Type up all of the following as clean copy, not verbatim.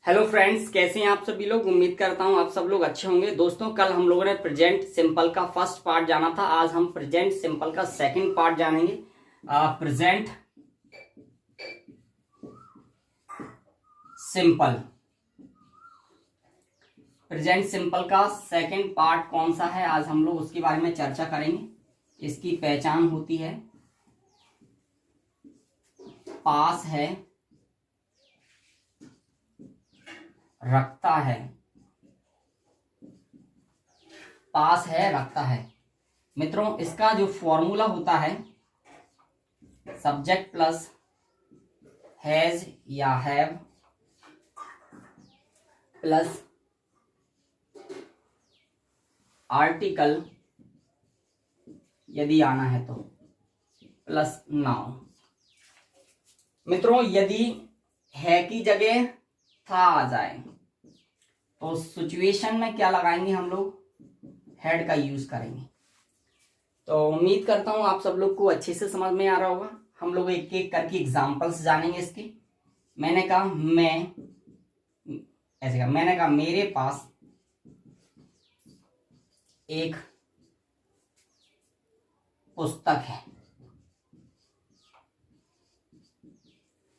Hello friends, कैसे हैं आप सभी लोग। उम्मीद करता हूं आप सब लोग अच्छे होंगे। दोस्तों, कल हम लोगों ने प्रेजेंट सिंपल का फर्स्ट पार्ट जाना था। आज हम प्रेजेंट सिंपल का सेकंड पार्ट जानेंगे। प्रेजेंट सिंपल प्रेजेंट सिंपल का सेकंड पार्ट कौन सा है, आज हम लोग उसके बारे में चर्चा करेंगे। इसकी पहचान होती है पास है, रखता है। पास है, रखता है। मित्रों, इसका जो फॉर्मूला होता है सब्जेक्ट प्लस हैज या हैव प्लस आर्टिकल यदि आना है तो प्लस नाउन। मित्रों, यदि है की जगह था आ जाए तो सिचुएशन में क्या लगाएंगे हम लोग, हेड का यूज करेंगे। तो उम्मीद करता हूं आप सब लोग को अच्छे से समझ में आ रहा होगा। हम लोग एक एक करके एग्जांपल्स जानेंगे इसके। मैंने कहा मेरे पास एक पुस्तक है।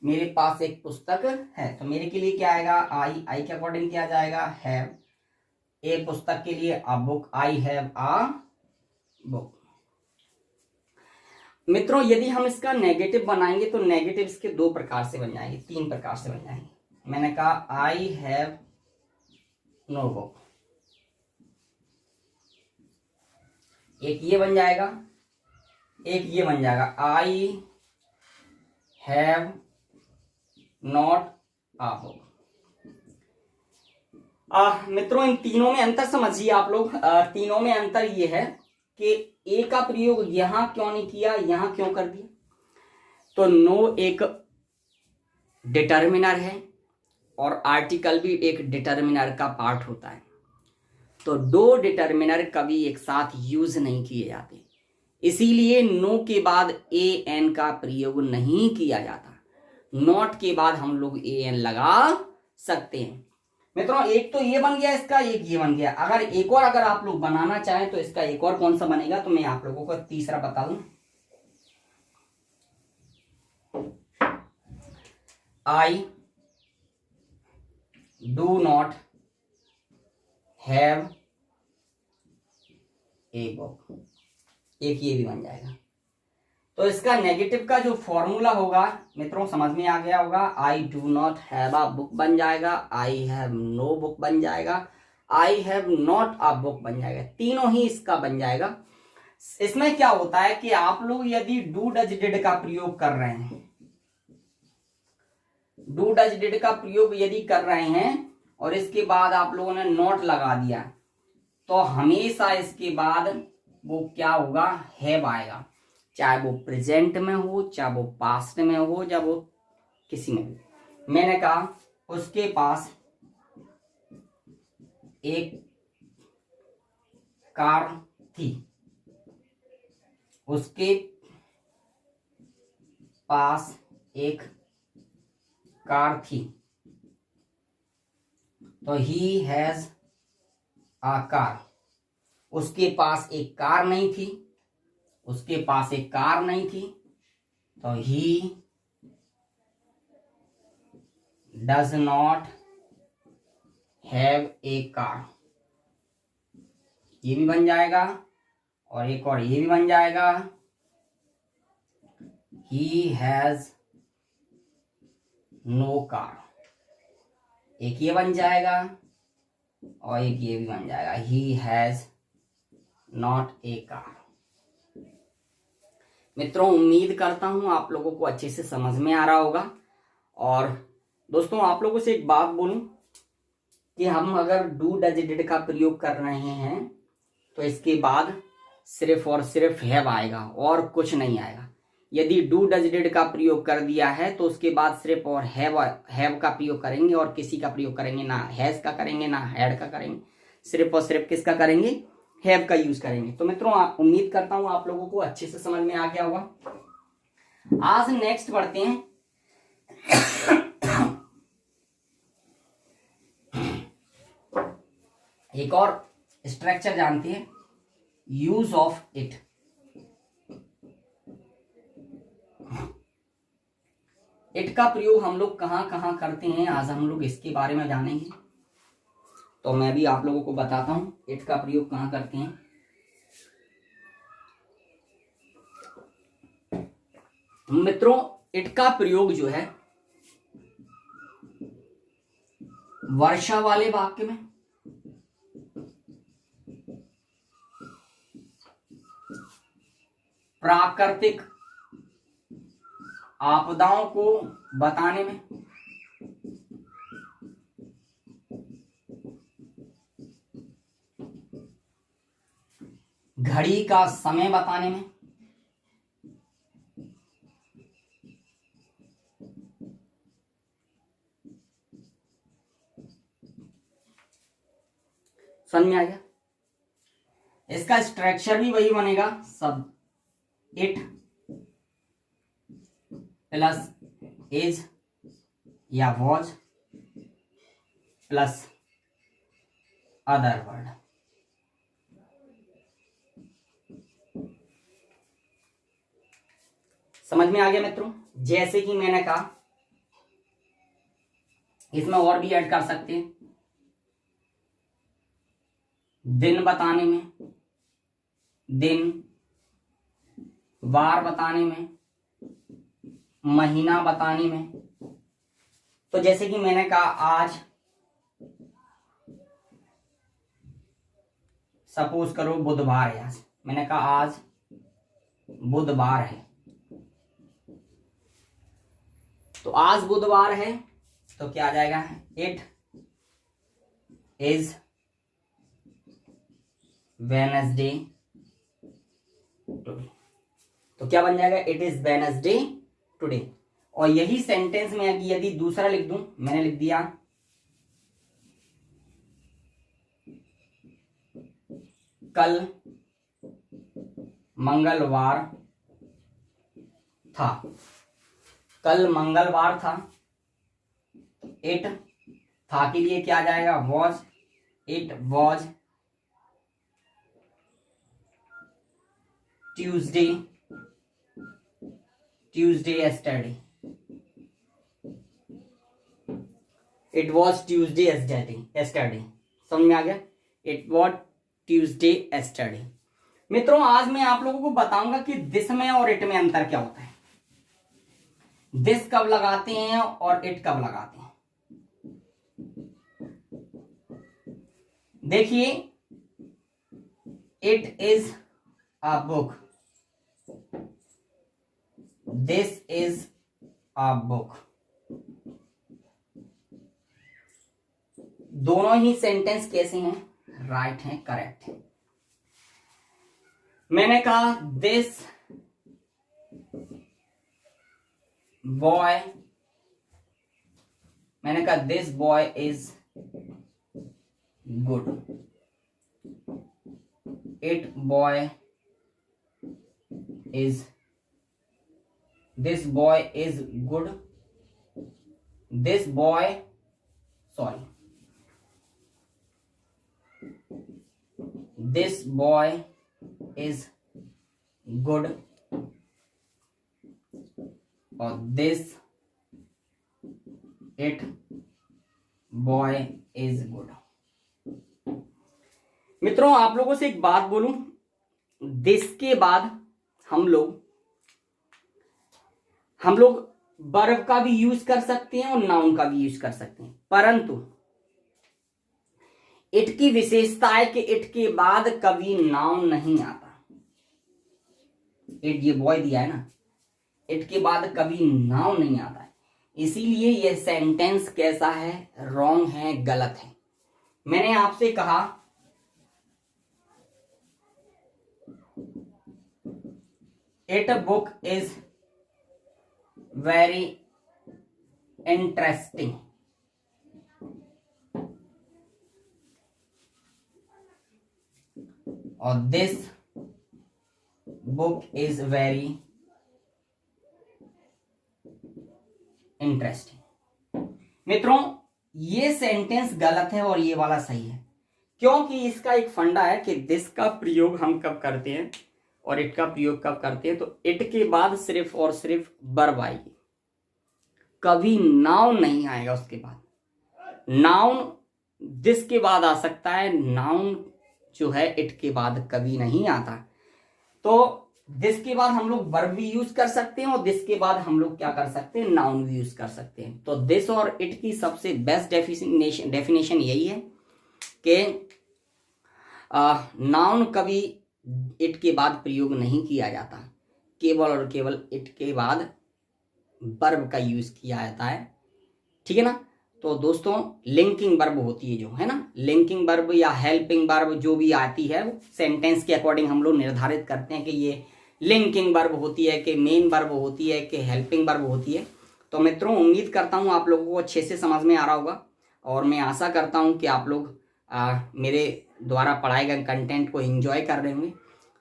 मेरे पास एक पुस्तक है, तो मेरे के लिए क्या आएगा, आई के अकॉर्डिंग क्या जाएगा, हैव। ए पुस्तक के लिए a book, I have a book. मित्रों, यदि हम इसका नेगेटिव बनाएंगे तो नेगेटिव इसके दो प्रकार से बन जाएंगे, तीन प्रकार से बन जाएंगे। मैंने कहा आई हैव नो बुक, एक ये बन जाएगा, एक ये बन जाएगा I have not a book. मित्रों, इन तीनों में अंतर समझिए आप लोग। तीनों में अंतर ये है कि ए का प्रयोग यहां क्यों नहीं किया, यहां क्यों कर दिया। तो नो एक डिटर्मिनर है और आर्टिकल भी एक डिटर्मिनर का पार्ट होता है। तो दो डिटर्मिनर कभी एक साथ यूज नहीं किए जाते, इसीलिए नो के बाद ए एन का प्रयोग नहीं किया जाता। नॉट के बाद हम लोग ए एन लगा सकते हैं। मित्रों, एक तो ये बन गया इसका, एक ये बन गया। अगर आप लोग बनाना चाहें तो इसका एक और कौन सा बनेगा, तो मैं आप लोगों को तीसरा बता दूं। I do not have a book, एक ये भी बन जाएगा। तो इसका नेगेटिव का जो फॉर्मूला होगा मित्रों समझ में आ गया होगा। I do not have a book बन जाएगा, आई हैव नो बुक बन जाएगा, I have not a book बन जाएगा। तीनों ही इसका बन जाएगा। इसमें क्या होता है कि आप लोग यदि डू डज डिड का प्रयोग कर रहे हैं, डू डज डिड का प्रयोग यदि कर रहे हैं और इसके बाद आप लोगों ने नॉट लगा दिया, तो हमेशा इसके बाद वो क्या होगा, हैव आएगा। चाहे वो प्रेजेंट में हो, चाहे वो पास्ट में हो, या वो किसी में भी। मैंने कहा उसके पास एक कार थी, उसके पास एक कार थी। तो ही हैज अ कार। उसके पास एक कार नहीं थी, उसके पास एक कार नहीं थी, तो he does not have a car, ये भी बन जाएगा। और एक और ये भी बन जाएगा, ही हैज नो कार, एक ये बन जाएगा और एक ये भी बन जाएगा, he has not a car. मित्रों, उम्मीद करता हूं आप लोगों को अच्छे से समझ में आ रहा होगा। और दोस्तों, आप लोगों से एक बात बोलूं कि हम अगर डू डज डिड का प्रयोग कर रहे हैं तो इसके बाद सिर्फ और सिर्फ हैव आएगा और कुछ नहीं आएगा। यदि डू डज डिड का प्रयोग कर दिया है तो उसके बाद सिर्फ और हैव का प्रयोग करेंगे और किसी का प्रयोग करेंगे ना, हैज का करेंगे ना हैड का करेंगे, सिर्फ और सिर्फ किसका करेंगे, हैव का यूज करेंगे। तो मित्रों, उम्मीद करता हूं आप लोगों को अच्छे से समझ में आ गया होगा। आज नेक्स्ट बढ़ते हैं एक और स्ट्रक्चर जानते हैं, यूज ऑफ इट। इट का प्रयोग हम लोग कहाँ कहाँ करते हैं, आज हम लोग इसके बारे में जानेंगे। तो मैं भी आप लोगों को बताता हूं इट का प्रयोग कहाँ करते हैं। मित्रों, इट का प्रयोग जो है वर्षा वाले वाक्य में, प्राकृतिक आपदाओं को बताने में, घड़ी का समय बताने में, समझ में आ गया। इसका स्ट्रक्चर भी वही बनेगा, सब इट प्लस इज या वॉज प्लस अदर वर्ड। समझ में आ गया मित्रों। जैसे कि मैंने कहा, इसमें और भी ऐड कर सकते हैं, दिन बताने में, दिन, वार बताने में, महीना बताने में। तो जैसे कि मैंने कहा आज, सपोज करो बुधवार है आज, मैंने कहा आज बुधवार है, तो आज बुधवार है तो क्या आ जाएगा, इट इज वेडनेसडे टुडे। तो क्या बन जाएगा, इट इज वेडनेसडे टुडे। और यही सेंटेंस में यदि दूसरा लिख दूं, मैंने लिख दिया कल मंगलवार था, कल मंगलवार था। इट था के लिए क्या आ जाएगा, was, it was Tuesday, Tuesday yesterday, it was Tuesday yesterday. समझ में आ गया, इट वॉज ट्यूसडे यस्टरडे। मित्रों, आज मैं आप लोगों को बताऊंगा कि दिस में और इट में अंतर क्या होता है, दिस कब लगाते हैं और इट कब लगाते हैं। देखिए, it is a book, this is a book. दोनों ही सेंटेंस कैसे हैं, राइट हैं, करेक्ट है। मैंने कहा दिस बॉय, मैंने कहा this boy is good, it boy is, this boy is good, this boy, sorry, this boy is good और this it boy is good. मित्रों, आप लोगों से एक बात बोलूं, दिस के बाद हम लोग वर्ब का भी यूज कर सकते हैं और नाउन का भी यूज कर सकते हैं, परंतु इट की विशेषता है कि इट के बाद कभी नाउन नहीं आता। इट, ये बॉय दिया है ना, इट के बाद कभी नाउन नहीं आता है, इसीलिए यह सेंटेंस कैसा है, रॉन्ग है, गलत है। मैंने आपसे कहा it book is very interesting, और this book is very interesting. मित्रों, ये सेंटेंस गलत है और ये वाला सही है, क्योंकि इसका एक फंडा है कि दिस का प्रयोग हम कब करते हैं और इट का प्रयोग कब करते हैं, तो इट के बाद सिर्फ और सिर्फ वर्ब आएगी, कभी नाउन नहीं आएगा उसके बाद। नाउन दिस के बाद आ सकता है, नाउन जो है इट के बाद कभी नहीं आता। तो दिस के बाद हम लोग वर्ब भी यूज कर सकते हैं और दिस के बाद हम लोग क्या कर सकते हैं, नाउन भी यूज कर सकते हैं। तो दिस और इट की सबसे बेस्ट डेफिनेशन यही है कि नाउन कभी इट के बाद प्रयोग नहीं किया जाता, केवल और केवल इट के बाद वर्ब का यूज किया जाता है, ठीक है ना। तो दोस्तों लिंकिंग वर्ब होती है जो है ना, लिंकिंग वर्ब या हेल्पिंग वर्ब जो भी आती है वो सेंटेंस के अकॉर्डिंग हम लोग निर्धारित करते हैं कि ये लिंकिंग वर्ब होती है कि मेन वर्ब होती है कि हेल्पिंग वर्ब होती है। तो मित्रों उम्मीद करता हूँ आप लोगों को अच्छे से समझ में आ रहा होगा और मैं आशा करता हूँ कि आप लोग मेरे द्वारा पढ़ाए गए कंटेंट को एंजॉय कर रहे होंगे।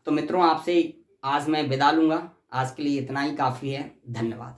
तो मित्रों आपसे आज मैं विदा लूँगा, आज के लिए इतना ही काफ़ी है, धन्यवाद।